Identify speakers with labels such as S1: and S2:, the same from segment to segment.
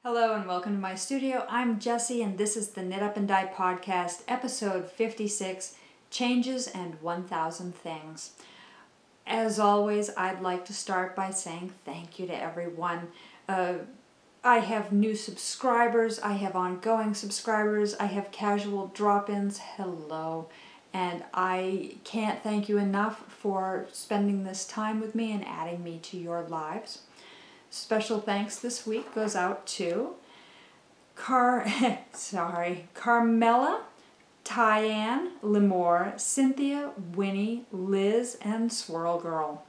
S1: Hello and welcome to my studio. I'm Jessie and this is the Knit Up and Dye podcast, episode 56, Changes and 1000 Things. As always, I'd like to start by saying thank you to everyone. I have new subscribers, I have ongoing subscribers, I have casual drop-ins, hello. And I can't thank you enough for spending this time with me and adding me to your lives. Special thanks this week goes out to Carmela, Tyann, Limor, Cynthia, Winnie, Liz, and Swirl Girl.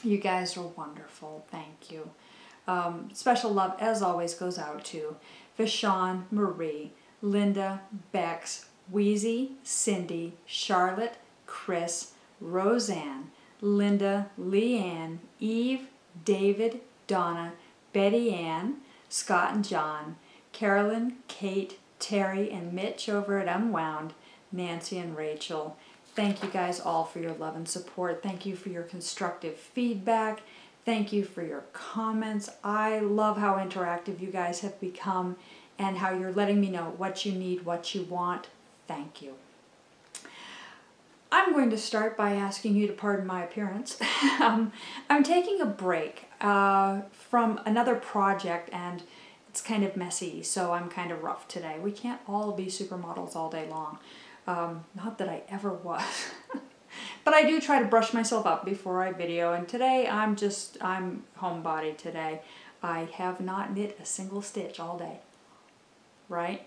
S1: You guys are wonderful. Thank you. Special love, as always, goes out to Vashon, Marie, Linda, Bex, Wheezy, Cindy, Charlotte, Chris, Roseanne, Linda, Leanne, Eve, David, Donna, Betty Ann, Scott and John, Carolyn, Kate, Terry, and Mitch over at Unwound, Nancy and Rachel. Thank you guys all for your love and support. Thank you for your constructive feedback. Thank you for your comments. I love how interactive you guys have become and how you're letting me know what you need, what you want. Thank you. I'm going to start by asking you to pardon my appearance. I'm taking a break from another project and it's kind of messy, so I'm kind of rough today. We can't all be supermodels all day long. Not that I ever was. But I do try to brush myself up before I video, and today I'm homebody today. I have not knit a single stitch all day, right?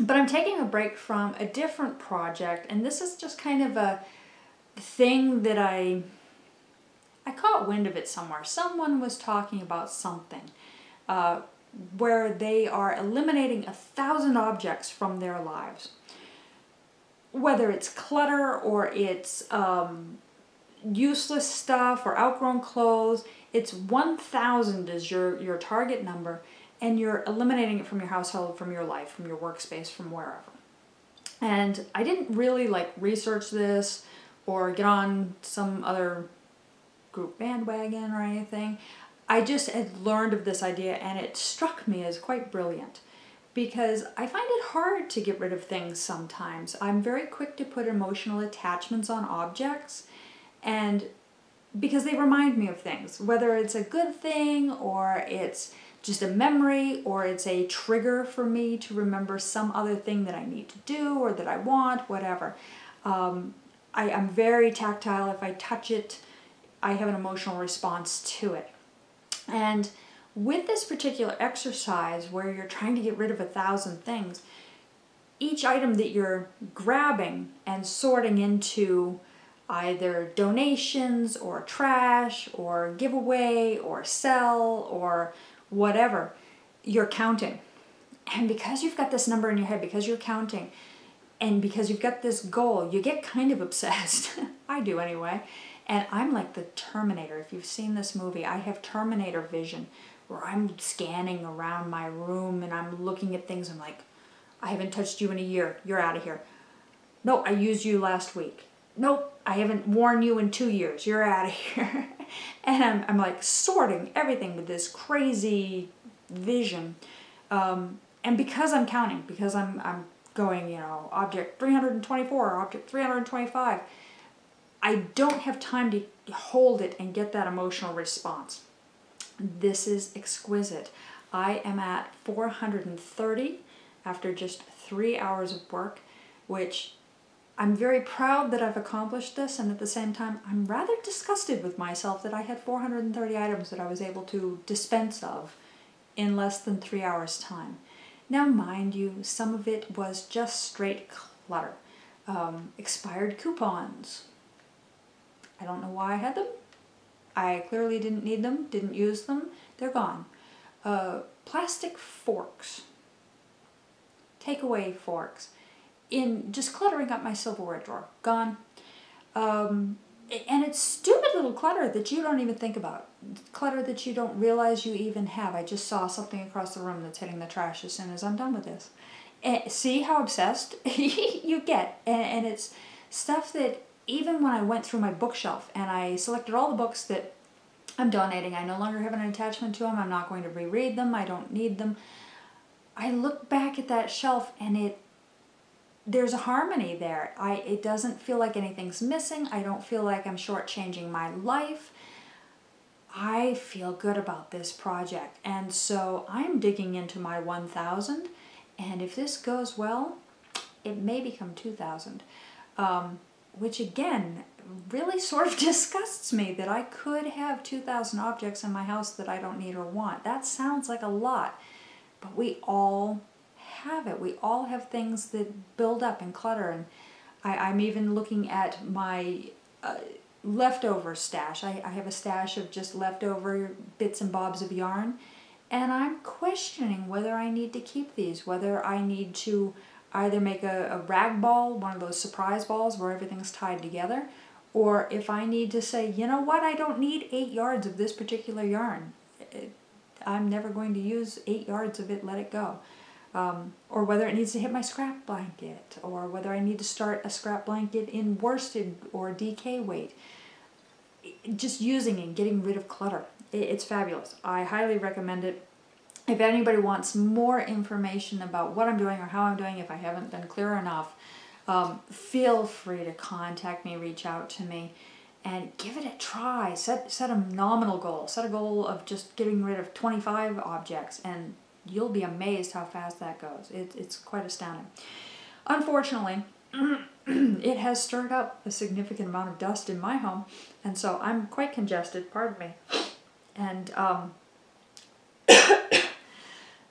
S1: But I'm taking a break from a different project, and this is just kind of a thing that I caught wind of it somewhere. Someone was talking about something where they are eliminating 1,000 objects from their lives. Whether it's clutter or it's useless stuff or outgrown clothes, it's 1,000 is your target number. And you're eliminating it from your household, from your life, from your workspace, from wherever. And I didn't really research this or get on some other group bandwagon or anything. I just had learned of this idea and it struck me as quite brilliant because I find it hard to get rid of things sometimes. I'm very quick to put emotional attachments on objects, and because they remind me of things, whether it's a good thing or it's just a memory, or it's a trigger for me to remember some other thing that I need to do or that I want, whatever. I'm very tactile. If I touch it, I have an emotional response to it. And with this particular exercise where you're trying to get rid of 1,000 things, each item that you're grabbing and sorting into either donations or trash or giveaway or sell or whatever, you're counting. And because you've got this number in your head, because you're counting, and because you've got this goal, you get kind of obsessed. I do anyway. And I'm like the Terminator. If you've seen this movie, I have Terminator vision where I'm scanning around my room and I'm looking at things. I'm like, I haven't touched you in a year. You're out of here. No, I used you last week. Nope, I haven't worn you in 2 years. You're out of here. And I'm like sorting everything with this crazy vision. And because I'm counting, because I'm going, object 324, object 325, I don't have time to hold it and get that emotional response. This is exquisite. I am at 430 after just 3 hours of work, which I'm very proud that I've accomplished this, and at the same time, I'm rather disgusted with myself that I had 430 items that I was able to dispense of in less than 3 hours' time. Now, mind you, some of it was just straight clutter. Expired coupons. I don't know why I had them. I clearly didn't need them, didn't use them. They're gone. Plastic forks. Takeaway forks. In just cluttering up my silverware drawer. Gone. And it's stupid little clutter that you don't even think about. Clutter that you don't realize you even have. I just saw something across the room that's hitting the trash as soon as I'm done with this. And see how obsessed you get. And it's stuff that even when I went through my bookshelf and I selected all the books that I'm donating. I no longer have an attachment to them. I'm not going to reread them. I don't need them. I look back at that shelf and there's a harmony there. It doesn't feel like anything's missing. I don't feel like I'm shortchanging my life. I feel good about this project. And so I'm digging into my 1,000. And if this goes well, it may become 2,000. Which again, really sort of disgusts me that I could have 2,000 objects in my house that I don't need or want. That sounds like a lot. But we all have it. We all have things that build up and clutter. And I'm even looking at my leftover stash. I have a stash of just leftover bits and bobs of yarn. And I'm questioning whether I need to keep these, whether I need to either make a rag ball, one of those surprise balls where everything's tied together, or if I need to say, you know what, I don't need 8 yards of this particular yarn. I'm never going to use 8 yards of it, let it go. Or whether it needs to hit my scrap blanket, or whether I need to start a scrap blanket in worsted or DK weight. Just using and getting rid of clutter. It's fabulous. I highly recommend it. If anybody wants more information about what I'm doing or how I'm doing, if I haven't been clear enough, feel free to contact me, reach out to me, and give it a try. Set a nominal goal. Set a goal of just getting rid of 25 objects, and you'll be amazed how fast that goes. It's quite astounding. Unfortunately, it has stirred up a significant amount of dust in my home, and so I'm quite congested, pardon me, and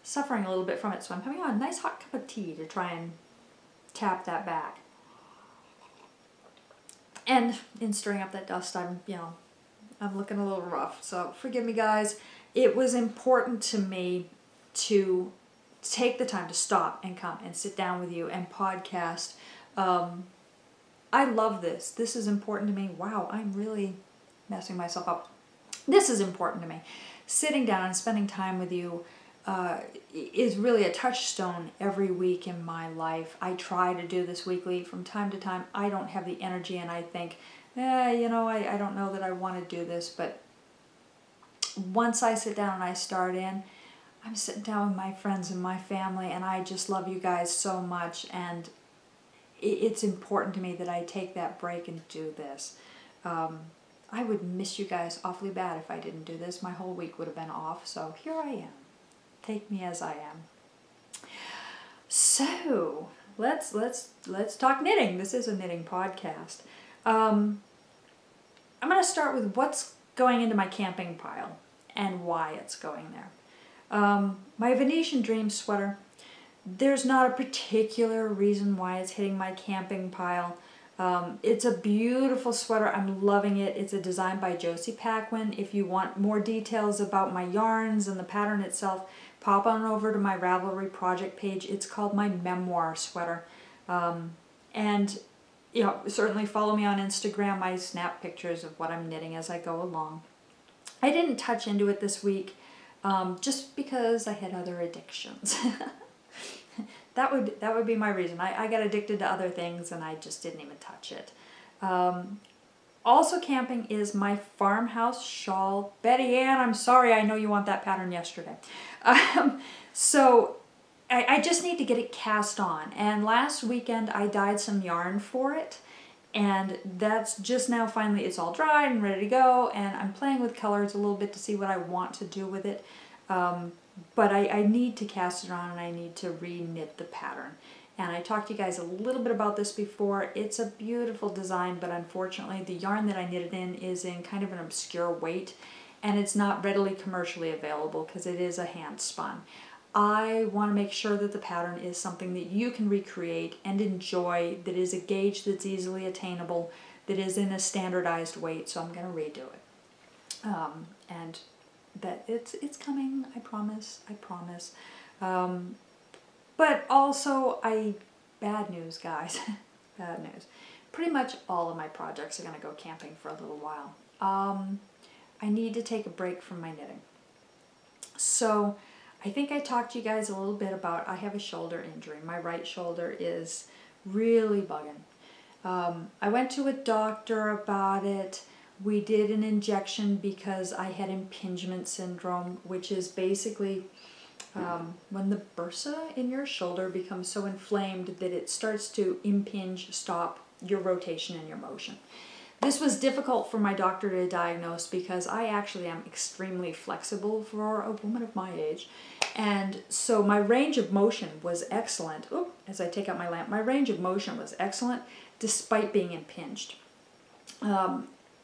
S1: suffering a little bit from it. So I'm having a nice hot cup of tea to try and tap that back. And in stirring up that dust, I'm looking a little rough. So forgive me, guys. It was important to me to take the time to stop and come and sit down with you and podcast. I love this. This is important to me. Wow, I'm really messing myself up. This is important to me. Sitting down and spending time with you is really a touchstone every week in my life. I try to do this weekly. From time to time, I don't have the energy, and I think, I don't know that I want to do this, but once I sit down and I start in, I'm sitting down with my friends and my family, and I just love you guys so much, and it's important to me that I take that break and do this. I would miss you guys awfully bad if I didn't do this. My whole week would have been off, so here I am. Take me as I am. So let's talk knitting. This is a knitting podcast. I'm going to start with what's going into my camping pile and why it's going there. My Venetian Dream sweater. There's not a particular reason why it's hitting my camping pile. It's a beautiful sweater. I'm loving it. It's a design by Josie Paquin. If you want more details about my yarns and the pattern itself, pop on over to my Ravelry project page. It's called my Memoir Sweater. And certainly follow me on Instagram. I snap pictures of what I'm knitting as I go along. I didn't touch into it this week just because I had other addictions. That would be my reason. I got addicted to other things and I just didn't even touch it. Also camping is my farmhouse shawl. Betty Ann, I'm sorry, I know you want that pattern yesterday. So I just need to get it cast on. And last weekend I dyed some yarn for it. And that's just now finally, it's all dried and ready to go. And I'm playing with colors a little bit to see what I want to do with it. But I need to cast it on and I need to re-knit the pattern. And I talked to you guys a little bit about this before. It's a beautiful design, but unfortunately the yarn that I knit it in is in kind of an obscure weight and it's not readily commercially available because it is a hand spun. I want to make sure that the pattern is something that you can recreate and enjoy, that is a gauge that's easily attainable, that is in a standardized weight, so I'm going to redo it. And that it's coming, I promise. But also, bad news, guys. Bad news. Pretty much all of my projects are going to go camping for a little while. I need to take a break from my knitting. So, I think I talked to you guys a little bit about, I have a shoulder injury. My right shoulder is really bugging. I went to a doctor about it. We did an injection because I had impingement syndrome, which is basically when the bursa in your shoulder becomes so inflamed that it starts to impinge, stop your rotation and your motion. This was difficult for my doctor to diagnose because I actually am extremely flexible for a woman of my age. And so my range of motion was excellent. Oh, as I take out my lamp, my range of motion was excellent despite being impinged.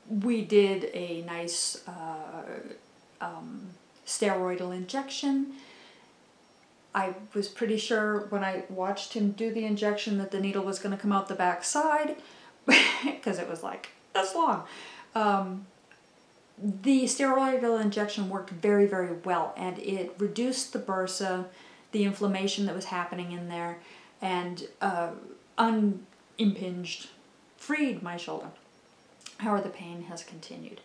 S1: We did a nice steroidal injection. I was pretty sure when I watched him do the injection that the needle was going to come out the back side because it was like this long. The steroidal injection worked very, very well, and it reduced the bursa, the inflammation that was happening in there, and unimpinged, freed my shoulder. However, the pain has continued.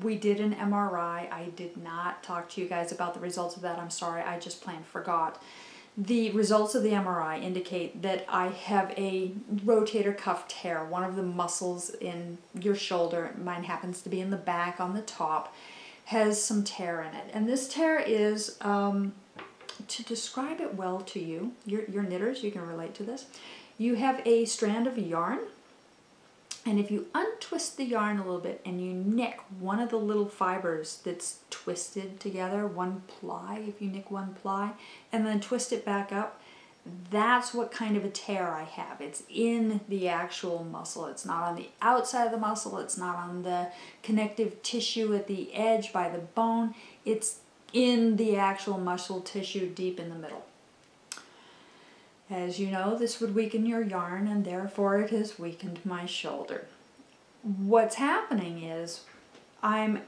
S1: We did an MRI. I did not talk to you guys about the results of that. I'm sorry, I just plain forgot. The results of the MRI indicate that I have a rotator cuff tear, one of the muscles in your shoulder. Mine happens to be in the back on the top, has some tear in it. And this tear is, to describe it well to you, you're knitters, you can relate to this. You have a strand of yarn, and if you untwist the yarn a little bit and you nick one of the little fibers that's twisted together, one ply, if you nick one ply, and then twist it back up, that's what kind of a tear I have. It's in the actual muscle. It's not on the outside of the muscle. It's not on the connective tissue at the edge by the bone. It's in the actual muscle tissue deep in the middle. As you know, this would weaken your yarn, and therefore it has weakened my shoulder. What's happening is I'm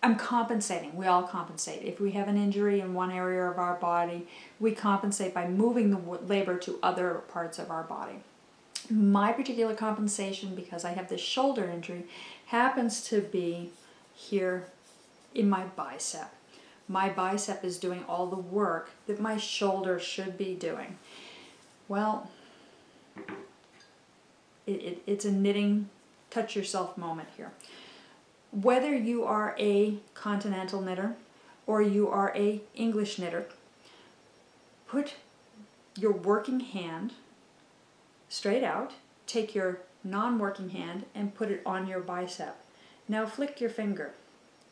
S1: compensating. We all compensate. If we have an injury in one area of our body, we compensate by moving the labor to other parts of our body. My particular compensation, because I have this shoulder injury, happens to be here in my bicep. My bicep is doing all the work that my shoulder should be doing. Well, it's a knitting touch yourself moment here. Whether you are a continental knitter or you are a English knitter, put your working hand straight out, take your non-working hand and put it on your bicep. Now flick your finger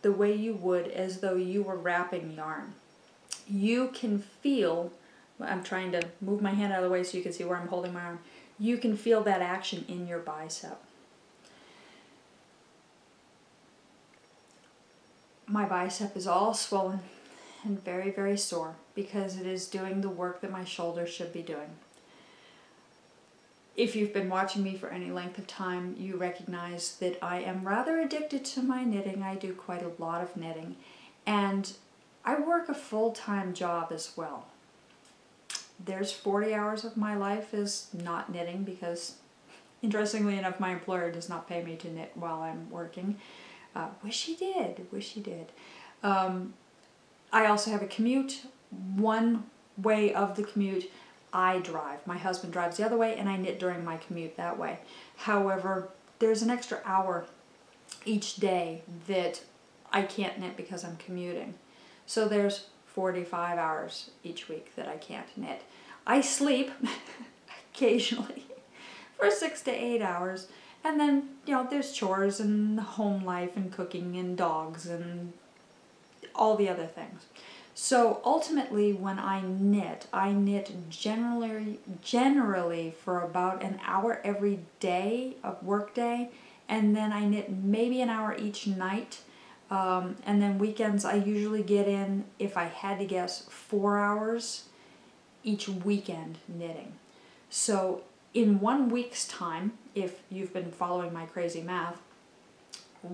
S1: the way you would as though you were wrapping yarn. You can feel, I'm trying to move my hand out of the way so you can see where I'm holding my arm. You can feel that action in your bicep. My bicep is all swollen and very, very sore because it is doing the work that my shoulder should be doing. If you've been watching me for any length of time, you recognize that I am rather addicted to my knitting. I do quite a lot of knitting, and I work a full-time job as well. There's 40 hours of my life is not knitting because, interestingly enough, my employer does not pay me to knit while I'm working. Wish he did, wish he did. I also have a commute. One way of the commute, I drive. My husband drives the other way, and I knit during my commute that way. However, there's an extra hour each day that I can't knit because I'm commuting. So there's 45 hours each week that I can't knit. I sleep occasionally for 6 to 8 hours, and then, you know, there's chores and home life and cooking and dogs and all the other things. So ultimately, when I knit generally for about an hour every day of work day, and then I knit maybe an hour each night. And then weekends I usually get in, if I had to guess, 4 hours each weekend knitting. So in 1 week's time, if you've been following my crazy math,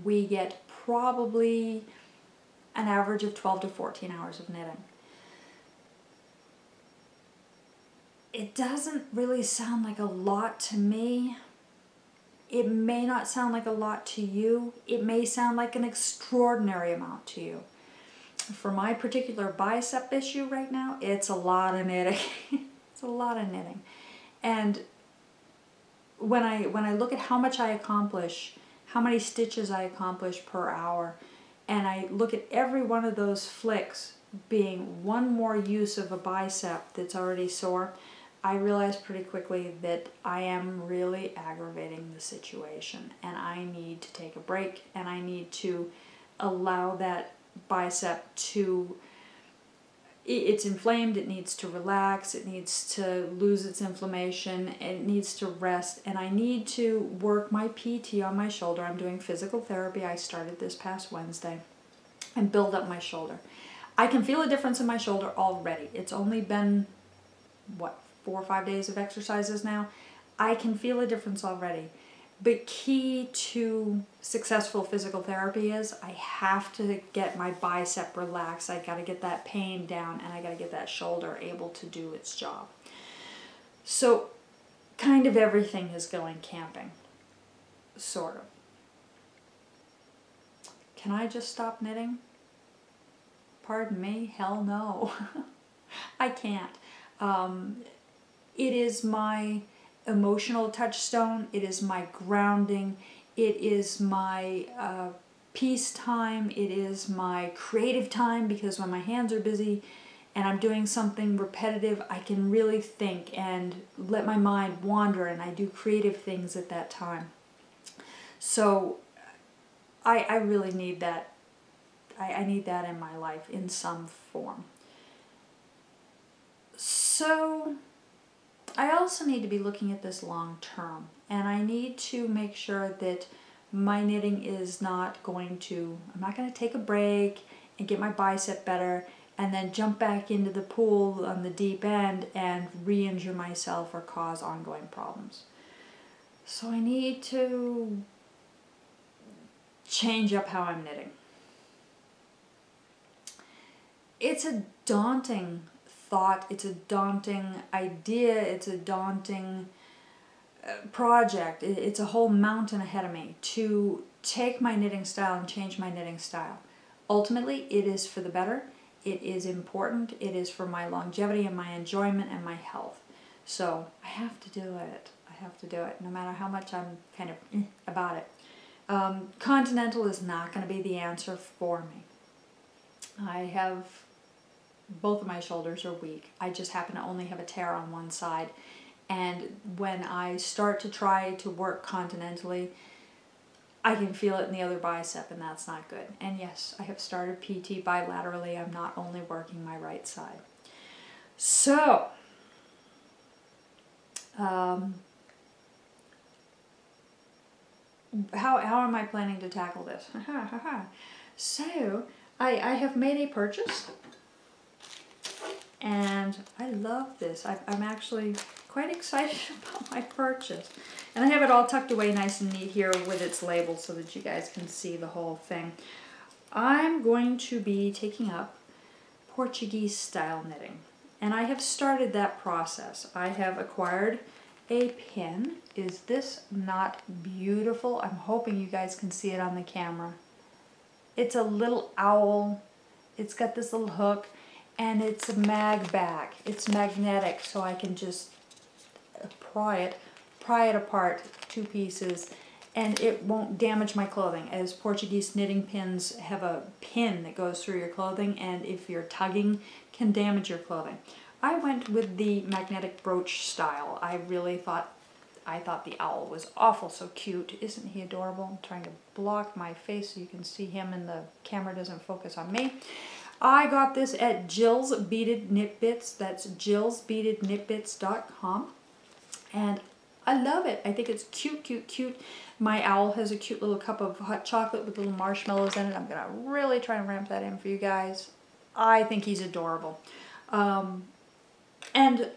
S1: we get probably an average of 12 to 14 hours of knitting. It doesn't really sound like a lot to me. It may not sound like a lot to you. It may sound like an extraordinary amount to you. For my particular bicep issue right now, it's a lot of knitting. It's a lot of knitting. And when I look at how much I accomplish how many stitches I accomplish per hour, and I look at every one of those flicks being one more use of a bicep that's already sore, I realize pretty quickly that I am really aggravating the situation, and I need to take a break, and I need to allow that bicep to, it's inflamed, it needs to relax, it needs to lose its inflammation, it needs to rest, and I need to work my PT on my shoulder. I'm doing physical therapy. I started this past Wednesday, and build up my shoulder. I can feel a difference in my shoulder already. It's only been, what, 4 or 5 days of exercises now. I can feel a difference already. But key to successful physical therapy is I have to get my bicep relaxed. I got to get that pain down, and I got to get that shoulder able to do its job. So kind of everything is going camping, sort of. Can I just stop knitting? Pardon me? Hell no. I can't. It is my emotional touchstone. It is my grounding. It is my peace time. It is my creative time, because when my hands are busy and I'm doing something repetitive, I can really think and let my mind wander, and I do creative things at that time. So I really need that. I need that in my life in some form. So I also need to be looking at this long term, and I need to make sure that my knitting is not going to, I'm not going to take a break and get my bicep better and then jump back into the pool on the deep end and re-injure myself or cause ongoing problems. So I need to change up how I'm knitting. It's a daunting thought, it's a daunting idea, it's a daunting project. It's a whole mountain ahead of me to take my knitting style and change my knitting style. Ultimately, it is for the better, it is important, it is for my longevity and my enjoyment and my health. So I have to do it. I have to do it, no matter how much I'm kind of about it. Continental is not going to be the answer for me. I have, both of my shoulders are weak. I just happen to only have a tear on one side. And when I start to try to work continentally, I can feel it in the other bicep, and that's not good. And yes, I have started PT bilaterally. I'm not only working my right side. So, how am I planning to tackle this? So, I have made a purchase, and I love this. I'm actually quite excited about my purchase. And I have it all tucked away nice and neat here with its label so that you guys can see the whole thing. I'm going to be taking up Portuguese style knitting, and I have started that process. I have acquired a pin. Is this not beautiful? I'm hoping you guys can see it on the camera. It's a little owl. It's got this little hook, and it's a mag back. It's magnetic, so I can just pry it apart, 2 pieces, and it won't damage my clothing, as Portuguese knitting pins have a pin that goes through your clothing, and if you're tugging, can damage your clothing. I went with the magnetic brooch style. I thought the owl was awful so cute. Isn't he adorable? I'm trying to block my face so you can see him and the camera doesn't focus on me. I got this at Jill's Beaded Knit Bits. That's jillsbeadedknitbits.com. And I love it. I think it's cute, cute, cute. My owl has a cute little cup of hot chocolate with little marshmallows in it. I'm going to really try and ramp that in for you guys. I think he's adorable. And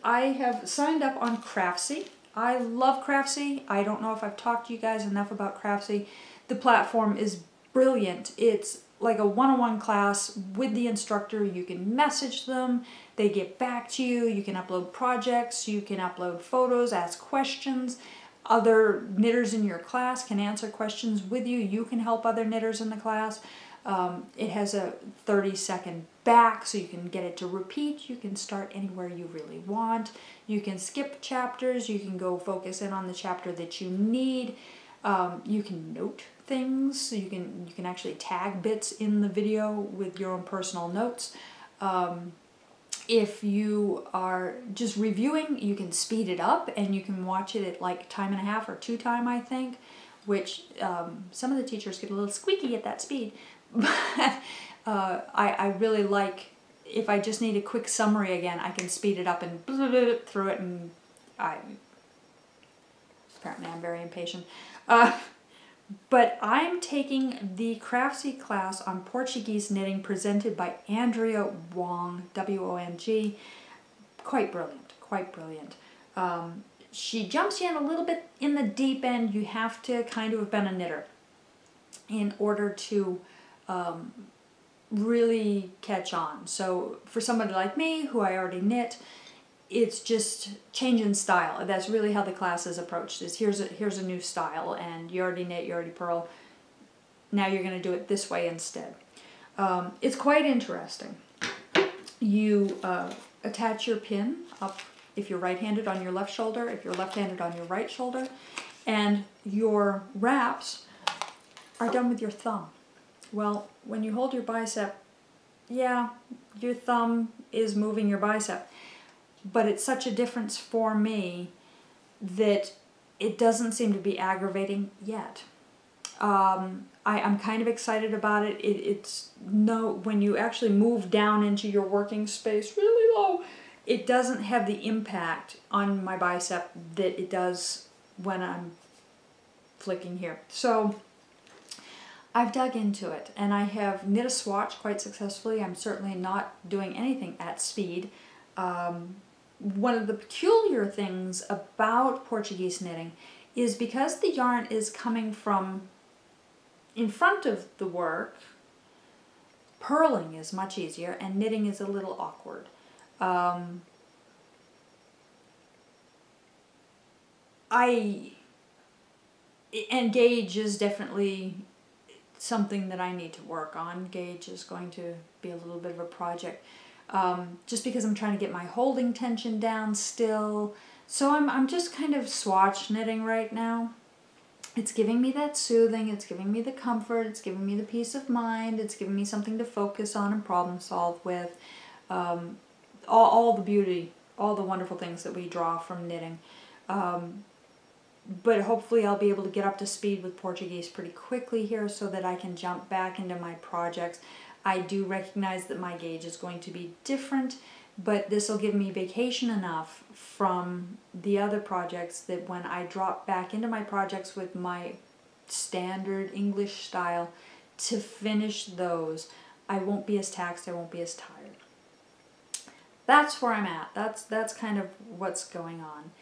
S1: I have signed up on Craftsy. I love Craftsy. I don't know if I've talked to you guys enough about Craftsy. The platform is brilliant. It's like a one-on-one class with the instructor. You can message them, they get back to you, you can upload projects, you can upload photos, ask questions. Other knitters in your class can answer questions with you. You can help other knitters in the class. It has a 30-second back, so you can get it to repeat. You can start anywhere you really want. You can skip chapters. You can go focus in on the chapter that you need. You can note things. So you can actually tag bits in the video with your own personal notes. If you are just reviewing, you can speed it up and you can watch it at like 1.5 or 2 times, I think, which some of the teachers get a little squeaky at that speed. But I really like, if I just need a quick summary again, I can speed it up and through it, and apparently I'm very impatient. But I'm taking the Craftsy class on Portuguese knitting presented by Andrea Wong, W-O-N-G. Quite brilliant, quite brilliant. She jumps in a little bit in the deep end. You have to kind of have been a knitter in order to really catch on. So for somebody like me, who I already knit, it's just change in style. That's really how the class is approached. Is here's a new style, and you already knit, you already purl. Now you're going to do it this way instead. It's quite interesting. You attach your pin up, if you're right-handed, on your left shoulder, if you're left-handed, on your right shoulder, and your wraps are done with your thumb. Well, when you hold your bicep, yeah, your thumb is moving your bicep. But it's such a difference for me that it doesn't seem to be aggravating yet. I'm kind of excited about it. When you actually move down into your working space really low, it doesn't have the impact on my bicep that it does when I'm flicking here. So I've dug into it, and I have knit a swatch quite successfully. I'm certainly not doing anything at speed. One of the peculiar things about Portuguese knitting is because the yarn is coming from in front of the work, purling is much easier and knitting is a little awkward. And gauge is definitely something that I need to work on. Gauge is going to be a little bit of a project. Just because I'm trying to get my holding tension down still. So I'm just kind of swatch knitting right now. It's giving me that soothing, it's giving me the comfort, it's giving me the peace of mind, it's giving me something to focus on and problem solve with. All the beauty, all the wonderful things that we draw from knitting. But hopefully I'll be able to get up to speed with Portuguese pretty quickly here so that I can jump back into my projects. I do recognize that my gauge is going to be different, but this will give me vacation enough from the other projects that when I drop back into my projects with my standard English style to finish those, I won't be as taxed, I won't be as tired. That's where I'm at. That's kind of what's going on.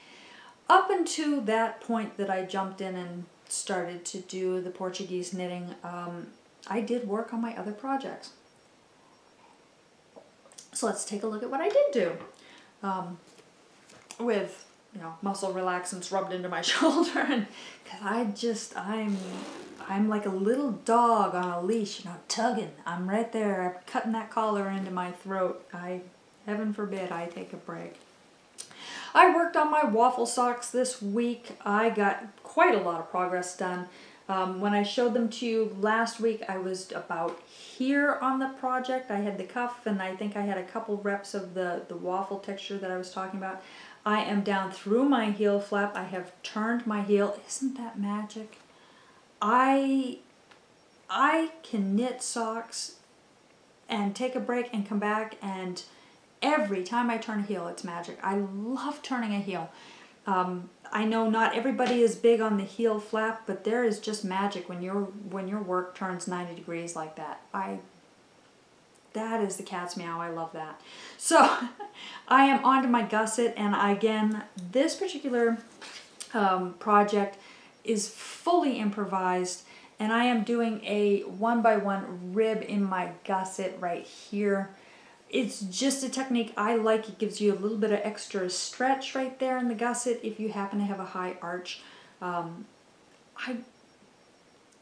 S1: Up until that point that I jumped in and started to do the Portuguese knitting, I did work on my other projects. So let's take a look at what I did do. With, muscle relaxants rubbed into my shoulder, and because I'm like a little dog on a leash, tugging. I'm right there. I'm cutting that collar into my throat. Heaven forbid I take a break. I worked on my waffle socks this week. I got quite a lot of progress done. When I showed them to you last week, I was about here on the project. I had the cuff, and I think I had a couple reps of the waffle texture that I was talking about. I am down through my heel flap. I have turned my heel. Isn't that magic? I can knit socks and take a break and come back, and every time I turn a heel, it's magic. I love turning a heel. I know not everybody is big on the heel flap, but there is just magic when your work turns 90 degrees like that. That is the cat's meow. I love that. So I am onto my gusset, and again, this particular project is fully improvised, and I am doing a 1x1 rib in my gusset right here. It's just a technique I like. It gives you a little bit of extra stretch right there in the gusset if you happen to have a high arch.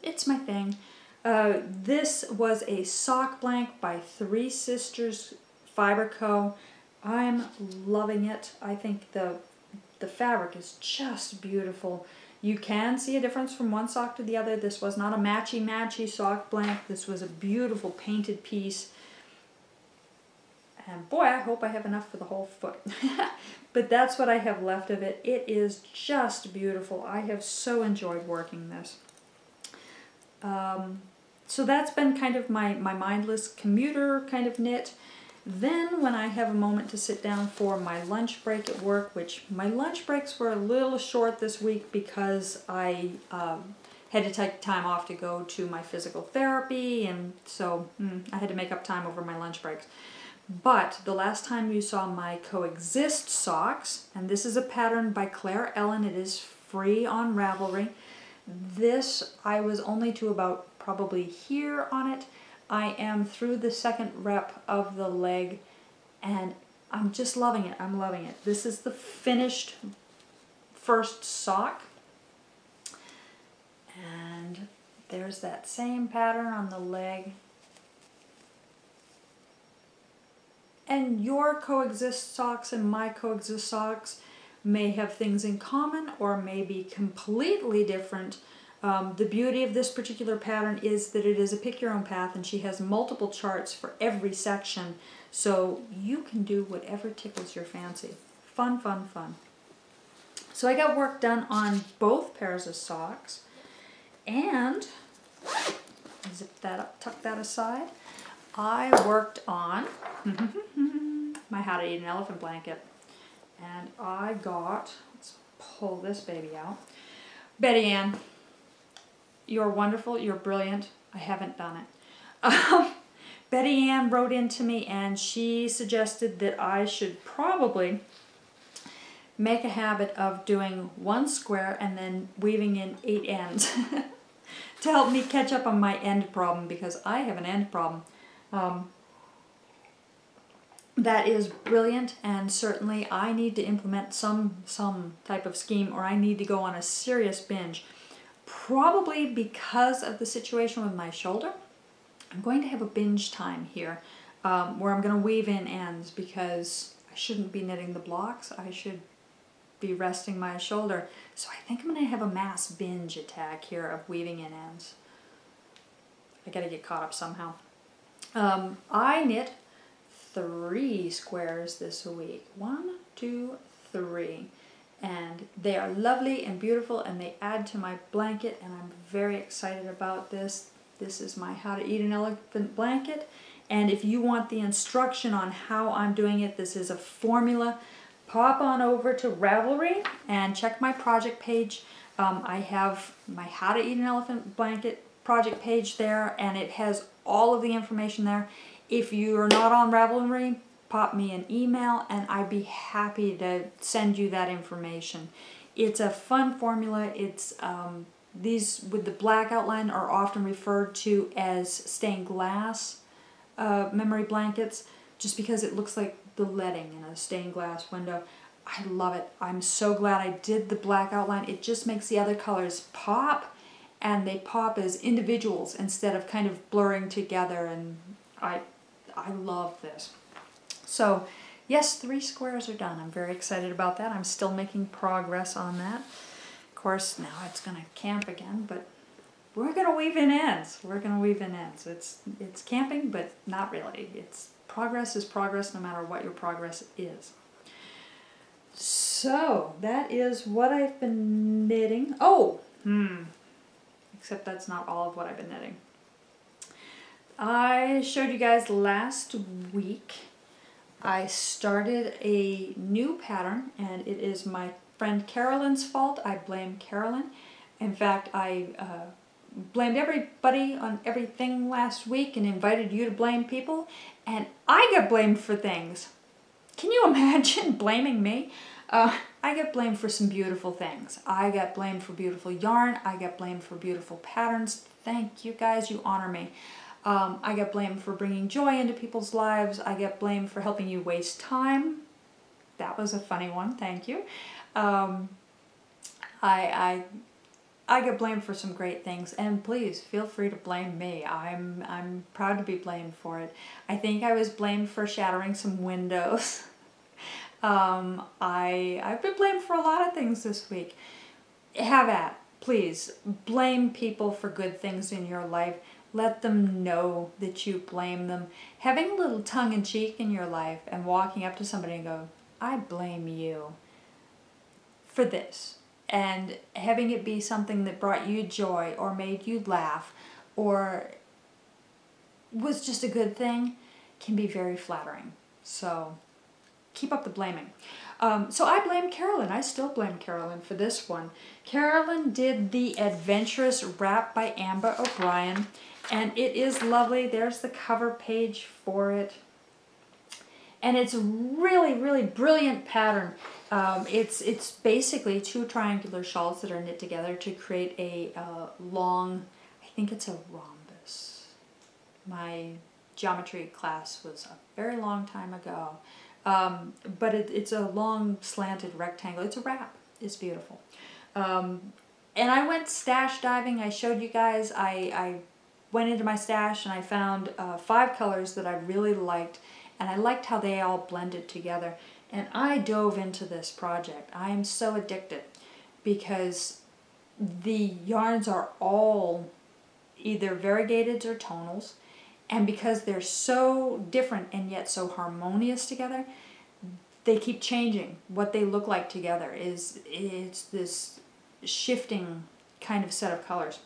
S1: It's my thing. This was a sock blank by Three Sisters Fiber Co. I'm loving it. I think the fabric is just beautiful. You can see a difference from one sock to the other. This was not a matchy-matchy sock blank. This was a beautiful painted piece. And boy, I hope I have enough for the whole foot. But that's what I have left of it. It is just beautiful. I have so enjoyed working this. So that's been kind of my mindless commuter kind of knit. Then when I have a moment to sit down for my lunch break at work, which my lunch breaks were a little short this week because I had to take time off to go to my physical therapy, and so I had to make up time over my lunch breaks. But the last time you saw my Coexist socks, and this is a pattern by Claire Ellen, it is free on Ravelry. This, I was only to about probably here on it. I am through the second rep of the leg, and I'm just loving it. I'm loving it. This is the finished first sock. And there's that same pattern on the leg. And your Coexist socks and my Coexist socks may have things in common or may be completely different. The beauty of this particular pattern is that it is a pick your own path, and she has multiple charts for every section, so you can do whatever tickles your fancy. Fun, fun, fun. So I got work done on both pairs of socks, and zip that up, tuck that aside. I worked on my How to Eat an Elephant blanket, and I got, let's pull this baby out. Betty Ann, you're wonderful, you're brilliant. I haven't done it. Betty Ann wrote into me and she suggested that I should probably make a habit of doing one square and then weaving in 8 ends to help me catch up on my end problem, because I have an end problem. That is brilliant, and certainly I need to implement some type of scheme, or I need to go on a serious binge. Probably because of the situation with my shoulder, I'm going to have a binge time here where I'm going to weave in ends, because I shouldn't be knitting the blocks. I should be resting my shoulder. So I think I'm going to have a mass binge attack here of weaving in ends. I got to get caught up somehow. I knit 3 squares this week. 1, 2, 3. And they are lovely and beautiful, and they add to my blanket, and I'm very excited about this. This is my How to Eat an Elephant blanket, and if you want the instruction on how I'm doing it, this is a formula. Pop on over to Ravelry and check my project page. I have my How to Eat an Elephant blanket project page there, and it has all of the information there. If you're not on Ravelry, pop me an email and I'd be happy to send you that information. It's a fun formula. It's these with the black outline are often referred to as stained glass memory blankets, just because it looks like the leading in a stained glass window. I love it. I'm so glad I did the black outline. It just makes the other colors pop, and they pop as individuals instead of kind of blurring together, and I love this. So, yes, 3 squares are done. I'm very excited about that. I'm still making progress on that. Of course, now it's going to camp again, but we're going to weave in ends. We're going to weave in ends. It's camping, but not really. Progress is progress no matter what your progress is. So, that is what I've been knitting. Oh, except that's not all of what I've been knitting. I showed you guys last week I started a new pattern, and it is my friend Carolyn's fault. I blame Carolyn. In fact, I blamed everybody on everything last week and invited you to blame people, and I got blamed for things. Can you imagine blaming me? I got blamed for some beautiful things. I got blamed for beautiful yarn. I got blamed for beautiful patterns. Thank you guys, you honor me. I get blamed for bringing joy into people's lives. I get blamed for helping you waste time. That was a funny one, thank you. I get blamed for some great things, and please feel free to blame me. I'm proud to be blamed for it. I think I was blamed for shattering some windows. I've been blamed for a lot of things this week. have at. Please, blame people for good things in your life. Let them know that you blame them. Having a little tongue-in-cheek in your life and walking up to somebody and go, I blame you for this. And having it be something that brought you joy or made you laugh or was just a good thing can be very flattering. So keep up the blaming. So I blame Carolyn. I still blame Carolyn for this one. Carolyn did the Adventurous Wrap by Amber O'Brien, and it is lovely. There's the cover page for it. And it's a really, really brilliant pattern. It's basically 2 triangular shawls that are knit together to create a long, I think it's a rhombus. My geometry class was a very long time ago. But it's a long slanted rectangle. It's a wrap. It's beautiful. And I went stash diving. I showed you guys. I went into my stash and I found 5 colors that I really liked. And I liked how they all blended together. And I dove into this project. I am so addicted because the yarns are all either variegateds or tonals. And because they're so different and yet so harmonious together, they keep changing. What they look like together it's this shifting kind of set of colors.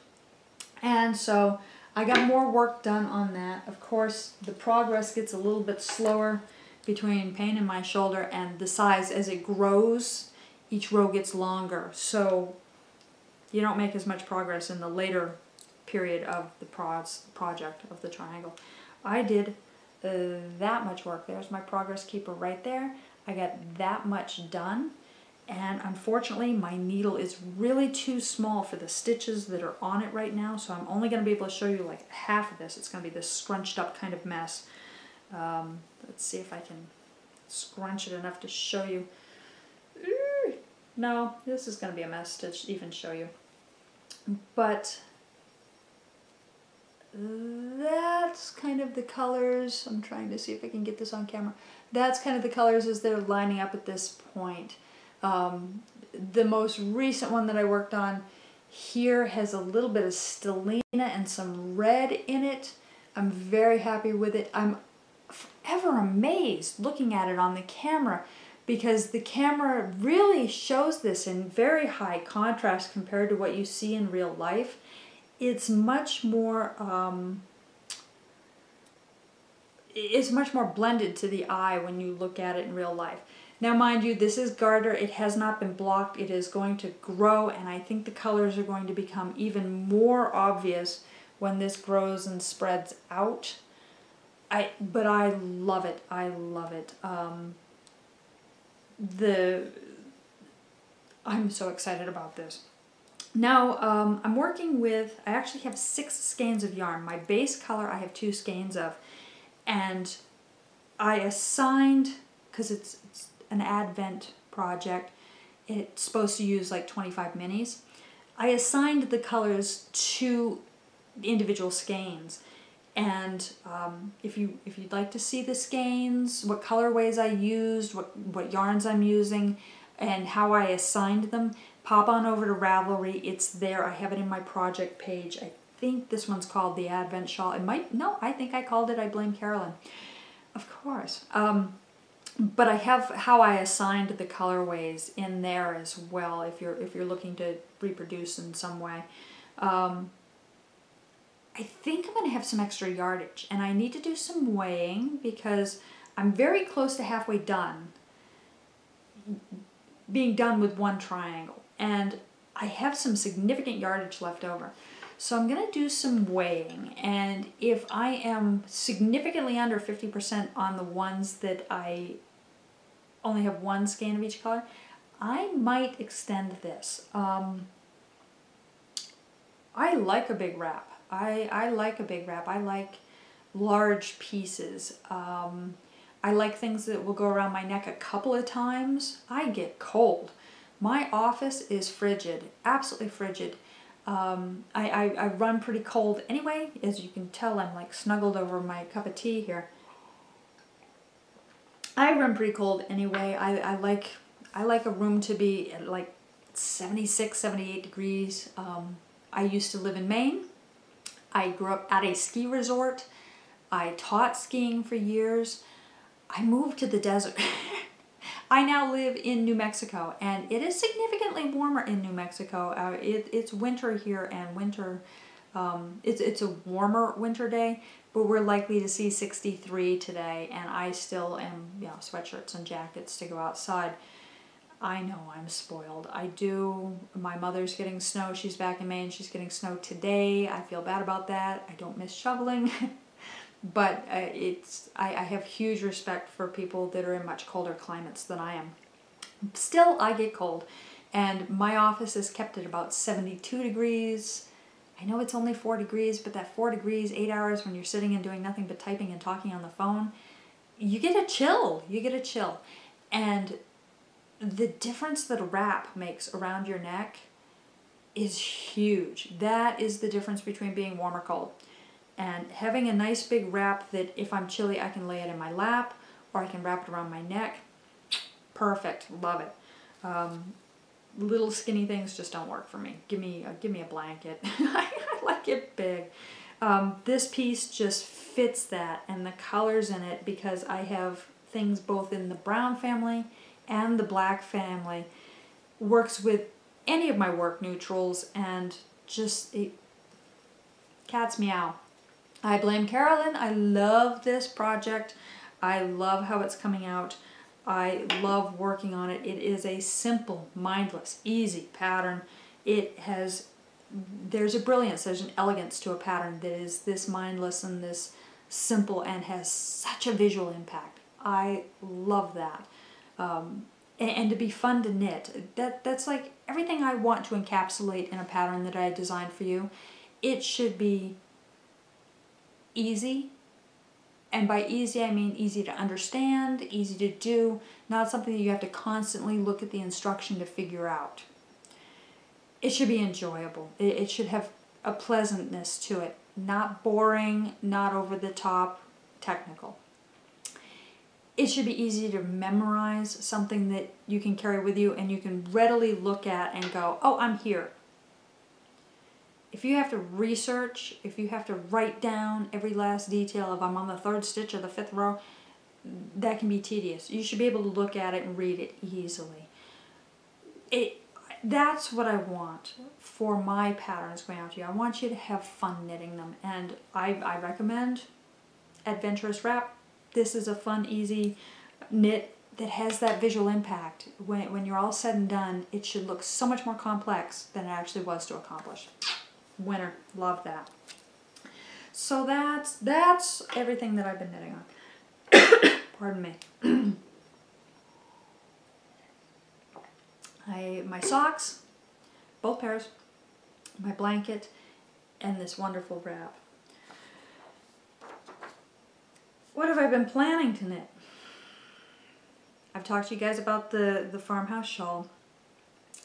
S1: And so I got more work done on that. Of course, the progress gets a little bit slower between pain in my shoulder and the size. As it grows, each row gets longer. So you don't make as much progress in the later period of the project of the triangle. I did that much work. There's my progress keeper right there. I got that much done, and unfortunately my needle is really too small for the stitches that are on it right now, so I'm only going to be able to show you like half of this. It's going to be this scrunched up kind of mess. Let's see if I can scrunch it enough to show you. No, this is going to be a mess to even show you. But that's kind of the colors. I'm trying to see if I can get this on camera. That's kind of the colors as they're lining up at this point. The most recent one that I worked on here has a little bit of stellina and some red in it. I'm very happy with it. I'm forever amazed looking at it on the camera because the camera really shows this in very high contrast compared to what you see in real life. It's much more blended to the eye when you look at it in real life. Now mind you, this is garter. It has not been blocked. It is going to grow, and I think the colors are going to become even more obvious when this grows and spreads out. But I love it. I love it. I'm so excited about this. Now, I'm working with, I actually have 6 skeins of yarn. My base color I have 2 skeins of. And I assigned, because it's an Advent project, it's supposed to use like 25 minis. I assigned the colors to the individual skeins. And if you'd like to see the skeins, what colorways I used, what yarns I'm using, and how I assigned them, pop on over to Ravelry. It's there. I have it in my project page. I think this one's called the Advent Shawl. It might, no, I think I called it I Blame Carolyn. Of course. But I have how I assigned the colorways in there as well if you're looking to reproduce in some way. I think I'm going to have some extra yardage, and I need to do some weighing because I'm very close to halfway done, being done with one triangle, and I have some significant yardage left over. So I'm going to do some weighing, and if I am significantly under 50% on the ones that I only have 1 skein of each color, I might extend this. I like a big wrap. I like a big wrap. I like large pieces. I like things that will go around my neck a couple of times. I get cold. My office is frigid, absolutely frigid. I run pretty cold anyway. As you can tell, I'm like snuggled over my cup of tea here. I run pretty cold anyway. I like a room to be like 76, 78 degrees. I used to live in Maine. I grew up at a ski resort. I taught skiing for years. I moved to the desert. I now live in New Mexico, and it is significantly warmer in New Mexico. It's winter here, and winter, it's a warmer winter day, but we're likely to see 63 today, and I still am, sweatshirts and jackets to go outside. I know I'm spoiled. I do. My mother's getting snow. She's back in Maine. She's getting snow today. I feel bad about that. I don't miss shoveling. But I have huge respect for people that are in much colder climates than I am. Still, I get cold. And my office is kept at about 72 degrees. I know it's only 4 degrees, but that 4 degrees, 8 hours when you're sitting and doing nothing but typing and talking on the phone, you get a chill. You get a chill. And the difference that a wrap makes around your neck is huge. That is the difference between being warm or cold. And having a nice big wrap that if I'm chilly I can lay it in my lap or I can wrap it around my neck, perfect, love it. Little skinny things just don't work for me. Give me a blanket. I like it big. This piece just fits that, and the colors in it, because I have things both in the brown family and the black family, works with any of my work neutrals, and just cat's meow. I blame Carolyn. I love this project. I love how it's coming out. I love working on it. It is a simple, mindless, easy pattern. There's a brilliance, there's an elegance to a pattern that is this mindless and this simple and has such a visual impact. I love that. And to be fun to knit, that's like everything I want to encapsulate in a pattern that I designed for you. It should be easy, and by easy I mean easy to understand, easy to do, not something that you have to constantly look at the instruction to figure out. It should be enjoyable. It should have a pleasantness to it, not boring, not over the top technical. It should be easy to memorize, something that you can carry with you and you can readily look at and go, oh, I'm here. If you have to research, if you have to write down every last detail of I'm on the 3rd stitch or the 5th row, that can be tedious. You should be able to look at it and read it easily. That's what I want for my patterns going out to you. I want you to have fun knitting them, and I recommend Adventurous Wrap. This is a fun, easy knit that has that visual impact. When you're all said and done, it should look so much more complex than it actually was to accomplish. Winner, love that. So that's everything that I've been knitting on. Pardon me. My socks, both pairs, my blanket, and this wonderful wrap. What have I been planning to knit? I've talked to you guys about the farmhouse shawl.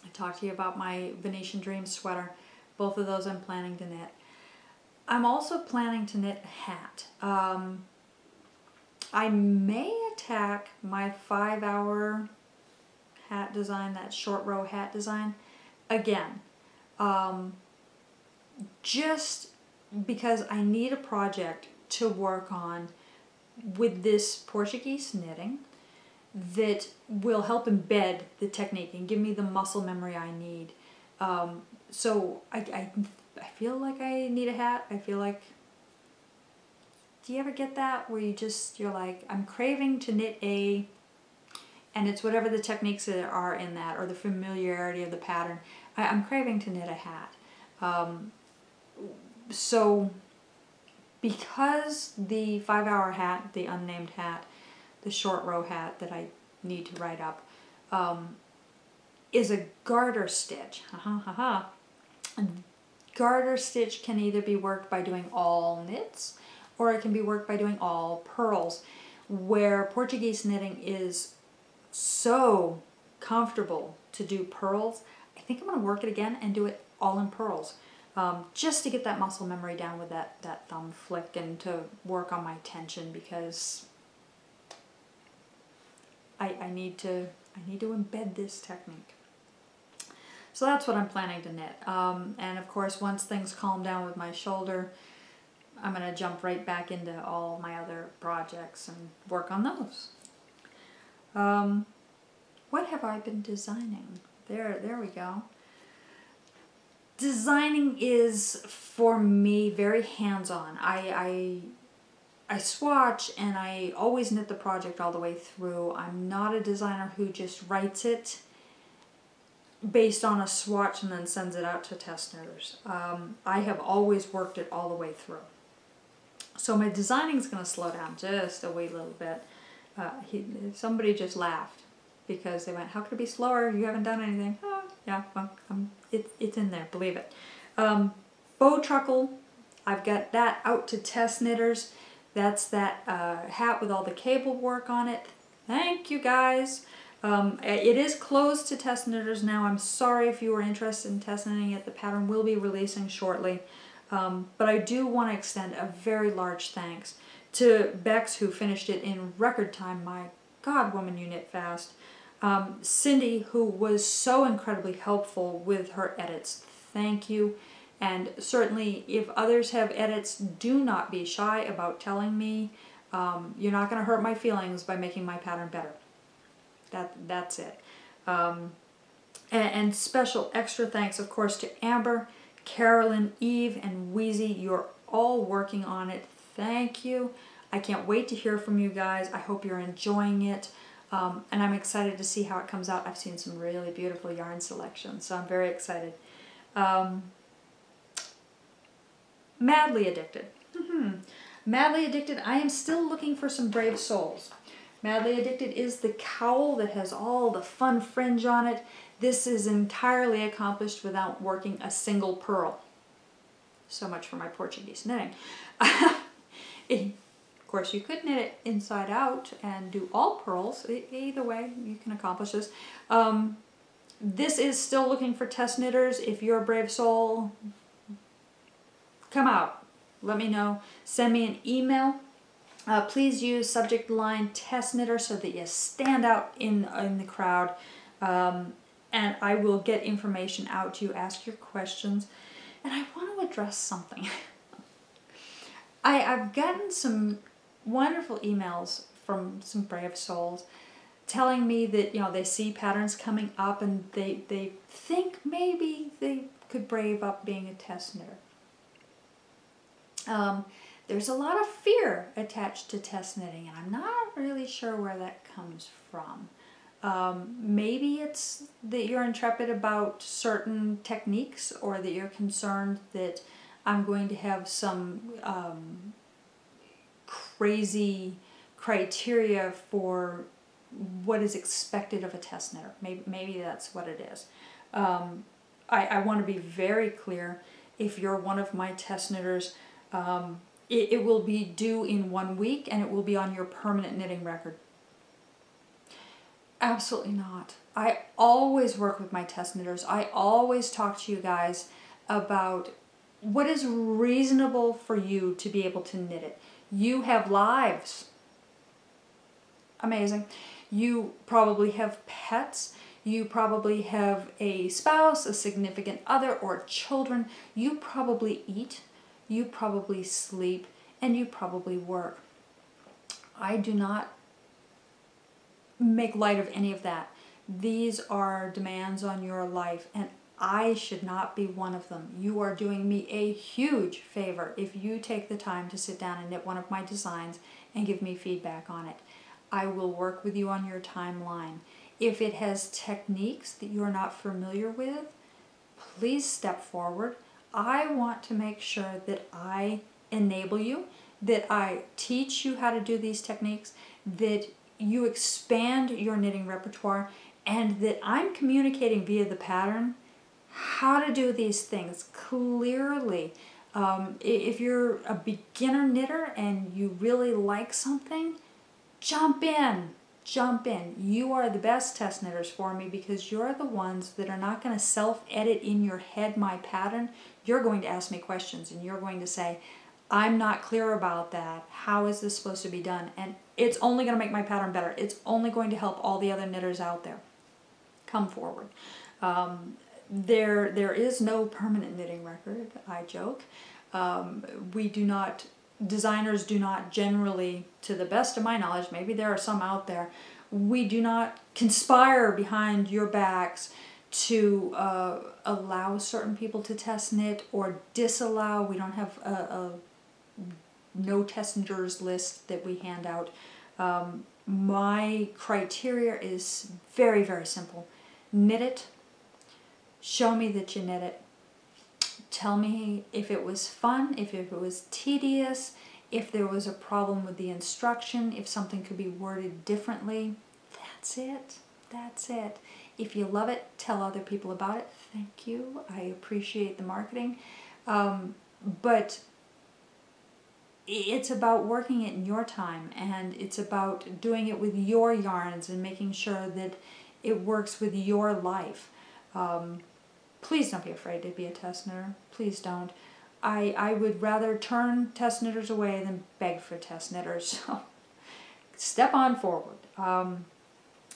S1: I talked to you about my Venetian Dreams sweater. Both of those I'm planning to knit. I'm also planning to knit a hat. I may attack my 5-hour hat design, that short row hat design, again. Just because I need a project to work on with this Portuguese knitting that will help embed the technique and give me the muscle memory I need. So I feel like I need a hat. I feel like, do you ever get that where you're like, I'm craving to knit and it's whatever the techniques that are in that or the familiarity of the pattern. I'm craving to knit a hat. So because the 5-hour hat, the unnamed hat, the short row hat that I need to write up, is a garter stitch. Garter stitch can either be worked by doing all knits or it can be worked by doing all purls, where Portuguese knitting is so comfortable to do purls. I think I'm going to work it again and do it all in purls, just to get that muscle memory down with that thumb flick and to work on my tension, because I need to embed this technique. So that's what I'm planning to knit. And of course, once things calm down with my shoulder, I'm going to jump right back into all my other projects and work on those. What have I been designing? There we go. Designing is, for me, very hands-on. I swatch and I always knit the project all the way through. I'm not a designer who just writes it based on a swatch and then sends it out to test knitters. I have always worked it all the way through. So my designing is going to slow down just a wee little bit. Somebody just laughed because they went, how could it be slower? You haven't done anything. Oh, yeah, well, it's in there, believe it. Bow truckle, I've got that out to test knitters. That's that hat with all the cable work on it. Thank you guys. It is closed to test knitters now. I'm sorry if you were interested in test knitting it. The pattern will be releasing shortly. But I do want to extend a very large thanks to Bex, who finished it in record time. My God, woman, you knit fast. Cindy, who was so incredibly helpful with her edits. Thank you. And certainly, if others have edits, do not be shy about telling me. You're not going to hurt my feelings by making my pattern better. That's it. And special extra thanks, of course, to Amber, Carolyn, Eve, and Wheezy. You're all working on it. Thank you. I can't wait to hear from you guys. I hope you're enjoying it. And I'm excited to see how it comes out. I've seen some really beautiful yarn selections, so I'm very excited. Madly Addicted. Madly Addicted, I am still looking for some Brave Souls. Madly Addicted is the cowl that has all the fun fringe on it. This is entirely accomplished without working a single purl. So much for my Portuguese knitting. Of course, you could knit it inside out and do all purls. Either way, you can accomplish this. This is still looking for test knitters. If you're a brave soul, come out. Let me know. Send me an email. Please use subject line test knitter so that you stand out in the crowd. And I will get information out to you, ask your questions. And I want to address something. I've gotten some wonderful emails from some brave souls telling me that, you know, they see patterns coming up and they think maybe they could brave up being a test knitter. There's a lot of fear attached to test knitting, and I'm not really sure where that comes from. Maybe it's that you're intrepid about certain techniques, or that you're concerned that I'm going to have some crazy criteria for what is expected of a test knitter. Maybe that's what it is. I want to be very clear. If you're one of my test knitters, it will be due in 1 week and it will be on your permanent knitting record. Absolutely not. I always work with my test knitters. I always talk to you guys about what is reasonable for you to be able to knit it. You have lives. Amazing. You probably have pets. You probably have a spouse, a significant other, or children. You probably eat. You probably sleep. And you probably work. I do not make light of any of that. These are demands on your life, and I should not be one of them. You are doing me a huge favor if you take the time to sit down and knit one of my designs and give me feedback on it. I will work with you on your timeline. If it has techniques that you're not familiar with, please step forward. I want to make sure that I enable you, that I teach you how to do these techniques, that you expand your knitting repertoire, and that I'm communicating via the pattern how to do these things clearly. If you're a beginner knitter and you really like something, jump in. Jump in. You are the best test knitters for me because you're the ones that are not going to self-edit in your head my pattern. You're going to ask me questions and you're going to say, I'm not clear about that. How is this supposed to be done? And it's only going to make my pattern better. It's only going to help all the other knitters out there. Come forward. There is no permanent knitting record, I joke. Designers do not generally, to the best of my knowledge, maybe there are some out there, we do not conspire behind your backs to allow certain people to test knit or disallow. We don't have a no testers list that we hand out. My criteria is very, very simple. Knit it. Show me that you knit it. Tell me if it was fun, if it was tedious, if there was a problem with the instruction, if something could be worded differently. That's it. That's it. If you love it, tell other people about it. Thank you. I appreciate the marketing. But it's about working it in your time, and it's about doing it with your yarns and making sure that it works with your life. Please don't be afraid to be a test knitter. Please don't. I would rather turn test knitters away than beg for test knitters. So step on forward.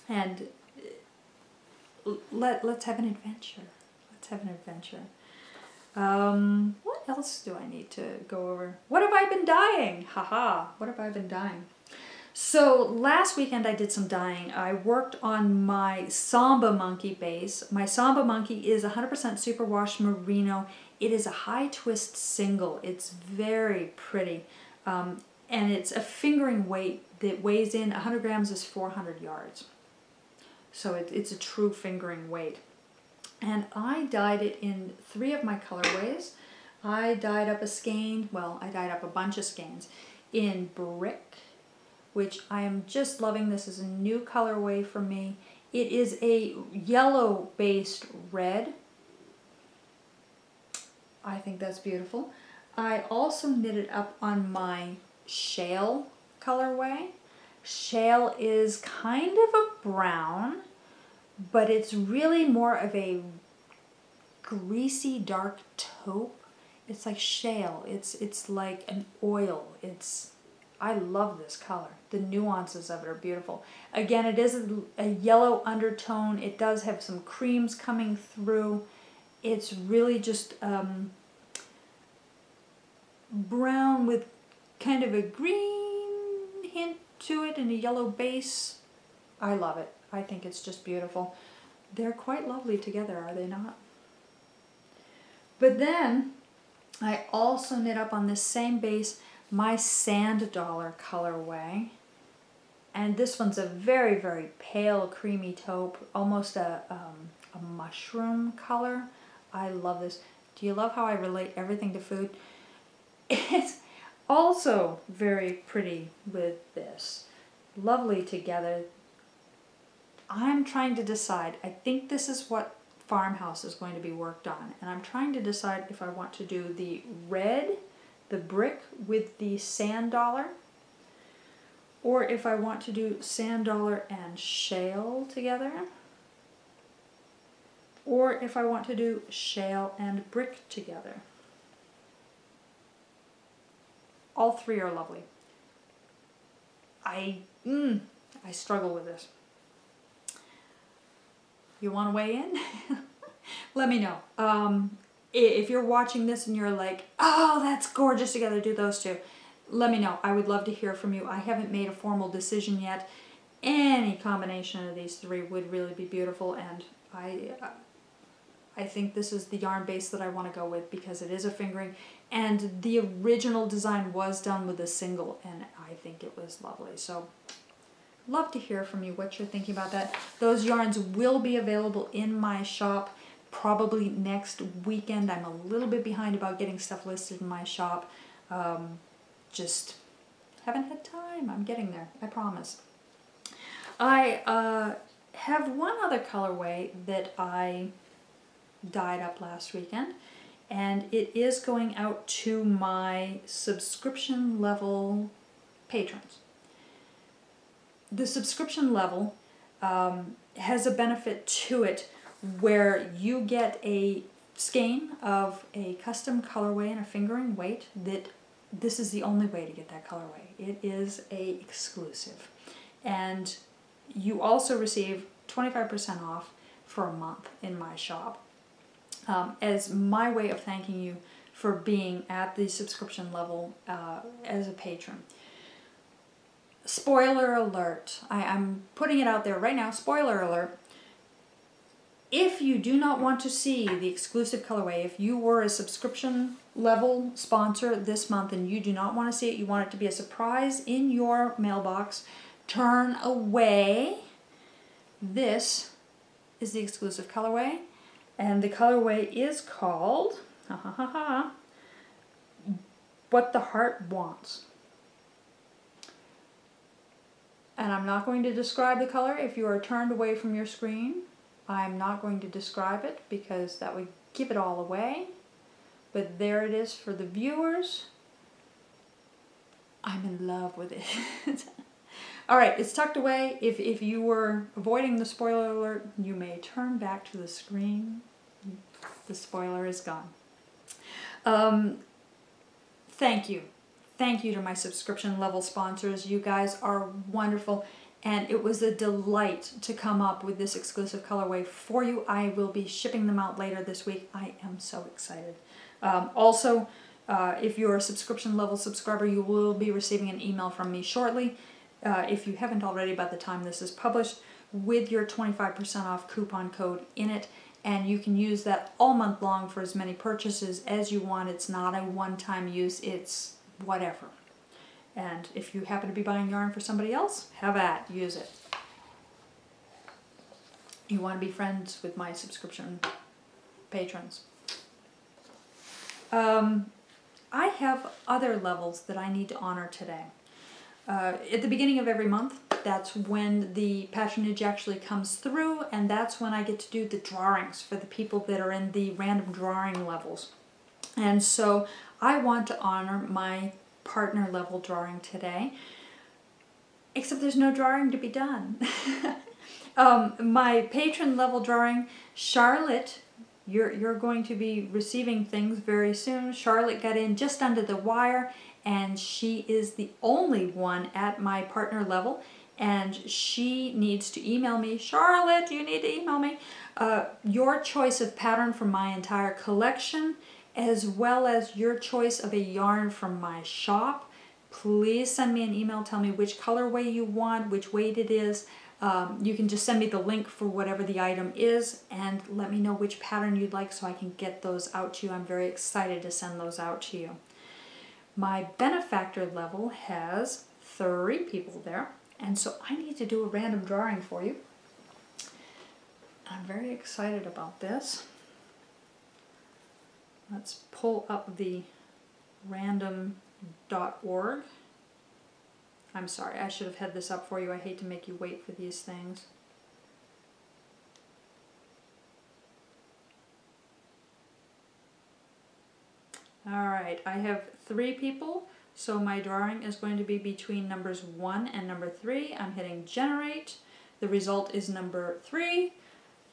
S1: And let's have an adventure. Let's have an adventure. What else do I need to go over? What have I been dyeing? Haha, what have I been dyeing? So last weekend I did some dyeing. I worked on my Samba Monkey base. My Samba Monkey is 100% superwash merino. It is a high twist single. It's very pretty. And it's a fingering weight that weighs in 100 grams is 400 yards. So it's a true fingering weight. And I dyed it in 3 of my colorways. I dyed up a skein, well, I dyed up a bunch of skeins in Brick, which I am just loving. This is a new colorway for me. It is a yellow-based red. I think that's beautiful. I also knitted up on my Shale colorway. Shale is kind of a brown, but it's really more of a greasy dark taupe. It's like shale. It's like an oil. I love this color. The nuances of it are beautiful. Again, it is a yellow undertone. It does have some creams coming through. It's really just brown with kind of a green hint to it and a yellow base. I love it. I think it's just beautiful. They're quite lovely together, are they not? But then I also knit up on this same base my Sand Dollar colorway. And this one's a very, very pale, creamy taupe, almost a mushroom color. I love this. Do you love how I relate everything to food? It's also very pretty with this. Lovely together. I'm trying to decide. I think this is what Farmhouse is going to be worked on. And I'm trying to decide if I want to do the red, the Brick with the Sand Dollar, or if I want to do Sand Dollar and Shale together, or if I want to do Shale and Brick together. All 3 are lovely. I struggle with this. You want to weigh in? Let me know. If you're watching this and you're like, oh, that's gorgeous together, do those 2. Let me know. I would love to hear from you. I haven't made a formal decision yet. Any combination of these 3 would really be beautiful, and I think this is the yarn base that I want to go with because it is a fingering, and the original design was done with a single, and I think it was lovely. So love to hear from you what you're thinking about that. Those yarns will be available in my shop probably next weekend. I'm a little bit behind about getting stuff listed in my shop. Just haven't had time. I'm getting there, I promise. I have one other colorway that I dyed up last weekend, and it is going out to my subscription level patrons. The subscription level has a benefit to it where you get a skein of a custom colorway and a fingering weight. That this is the only way to get that colorway. It is a exclusive, and you also receive 25% off for a month in my shop. as my way of thanking you for being at the subscription level as a patron. Spoiler alert. I'm putting it out there right now. Spoiler alert. If you do not want to see the exclusive colorway, if you were a subscription level sponsor this month and you do not want to see it, you want it to be a surprise in your mailbox, turn away. This is the exclusive colorway, and the colorway is called What the Heart Wants. And I'm not going to describe the color if you are turned away from your screen. I'm not going to describe it because that would give it all away. But there it is for the viewers. I'm in love with it. All right, it's tucked away. If you were avoiding the spoiler alert, you may turn back to the screen. The spoiler is gone. Thank you. Thank you to my subscription level sponsors. You guys are wonderful. And it was a delight to come up with this exclusive colorway for you. I will be shipping them out later this week. I am so excited. Also, if you're a subscription level subscriber, you will be receiving an email from me shortly, if you haven't already by the time this is published, with your 25% off coupon code in it. And you can use that all month long for as many purchases as you want. It's not a one-time use, it's whatever. And if you happen to be buying yarn for somebody else, have at, use it. You want to be friends with my subscription patrons. I have other levels that I need to honor today. At the beginning of every month, that's when the patronage actually comes through, and that's when I get to do the drawings for the people that are in the random drawing levels. And so I want to honor my partner level drawing today, except there's no drawing to be done. My patron level drawing, Charlotte, you're going to be receiving things very soon. Charlotte got in just under the wire, and she is the only one at my partner level, and she needs to email me. Charlotte, you need to email me your choice of pattern from my entire collection, as well as your choice of a yarn from my shop. Please send me an email, tell me which colorway you want, which weight it is. You can just send me the link for whatever the item is, and let me know which pattern you'd like so I can get those out to you. I'm very excited to send those out to you. My benefactor level has 3 people there, and so I need to do a random drawing for you. I'm very excited about this. Let's pull up the random.org. I'm sorry, I should have had this up for you. I hate to make you wait for these things. Alright, I have 3 people, so my drawing is going to be between numbers 1 and number 3. I'm hitting generate. The result is number 3.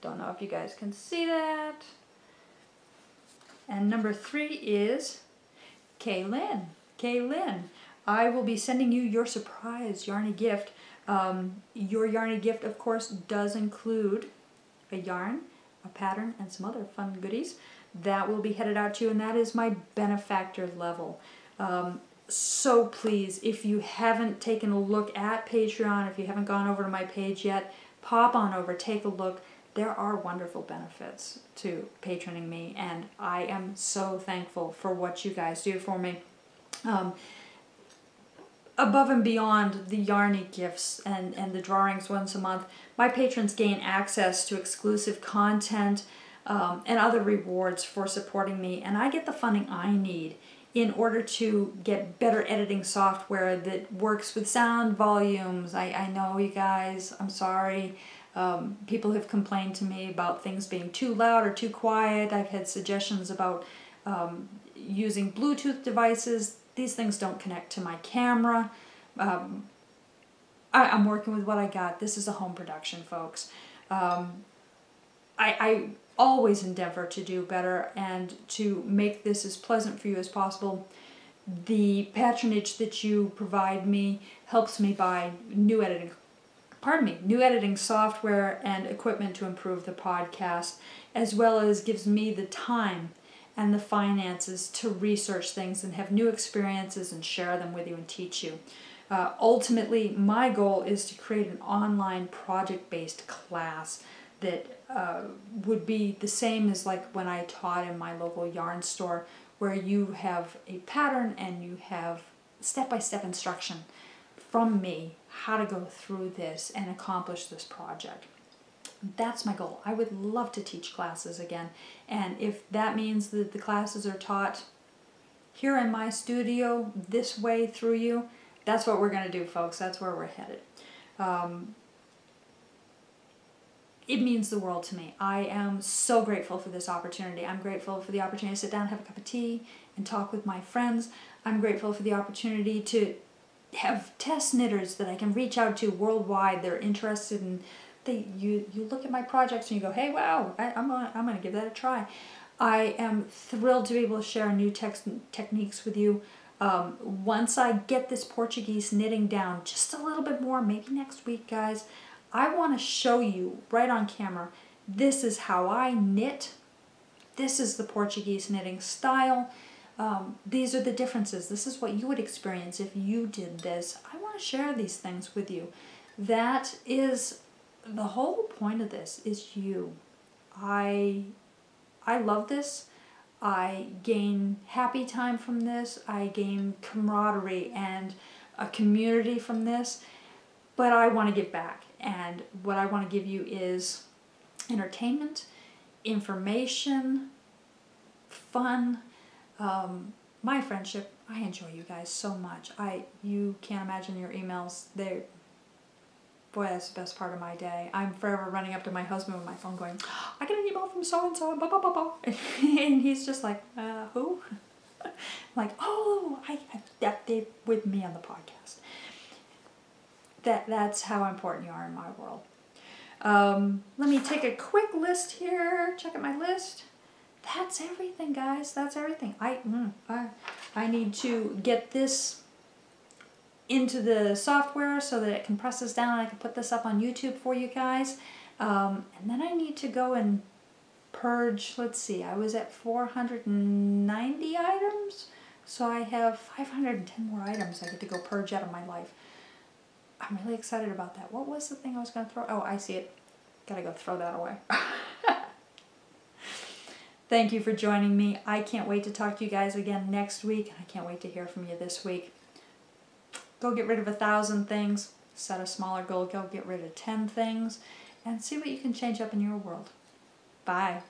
S1: Don't know if you guys can see that. And number 3 is Kaylin. Kaylin, I will be sending you your surprise Yarny gift. Your Yarny gift, of course, does include a yarn, a pattern, and some other fun goodies. That will be headed out to you, and that is my benefactor level. So please, if you haven't taken a look at Patreon, if you haven't gone over to my page yet, pop on over, take a look. There are wonderful benefits to patroning me, and I am so thankful for what you guys do for me. Above and beyond the Yarny gifts and the drawings once a month, my patrons gain access to exclusive content and other rewards for supporting me, and I get the funding I need in order to get better editing software that works with sound volumes. I know, you guys, I'm sorry. People have complained to me about things being too loud or too quiet. I've had suggestions about using Bluetooth devices. These things don't connect to my camera. I'm working with what I got. This is a home production, folks. I always endeavor to do better and to make this as pleasant for you as possible. The patronage that you provide me helps me buy new editing new editing software and equipment to improve the podcast, as well as gives me the time and the finances to research things and have new experiences and share them with you and teach you. Ultimately, my goal is to create an online project-based class that would be the same as like when I taught in my local yarn store, where you have a pattern and you have step-by-step instruction from me how to go through this and accomplish this project. That's my goal. I would love to teach classes again, and if that means that the classes are taught here in my studio this way through you, that's what we're going to do, folks. That's where we're headed. It means the world to me. I am so grateful for this opportunity. I'm grateful for the opportunity to sit down, have a cup of tea, and talk with my friends. I'm grateful for the opportunity to have test knitters that I can reach out to worldwide. They're interested in, you look at my projects and you go, hey, wow, I'm gonna give that a try. I am thrilled to be able to share new techniques with you. Once I get this Portuguese knitting down just a little bit more, maybe next week, guys, I want to show you right on camera, this is how I knit. This is the Portuguese knitting style. These are the differences. This is what you would experience if you did this. I want to share these things with you. That is the whole point of this, is you. I love this. I gain happy time from this. I gain camaraderie and a community from this. But I want to give back. And what I want to give you is entertainment, information, fun, my friendship. I enjoy you guys so much. You can't imagine your emails. Boy, that's the best part of my day. I'm forever running up to my husband with my phone going, I get an email from so-and-so, blah, blah, blah, blah. And he's just like, who? I'm like, oh, they're with me on the podcast. That's how important you are in my world. Let me take a quick list here. Check out my list. That's everything, guys. That's everything. I need to get this into the software so that it can press this down and I can put this up on YouTube for you guys. And then I need to go and purge, let's see, I was at 490 items. So I have 510 more items I get to go purge out of my life. I'm really excited about that. What was the thing I was going to throw? Oh, I see it. Gotta go throw that away. Thank you for joining me. I can't wait to talk to you guys again next week. And I can't wait to hear from you this week. Go get rid of 1,000 things. Set a smaller goal. Go get rid of 10 things. And see what you can change up in your world. Bye.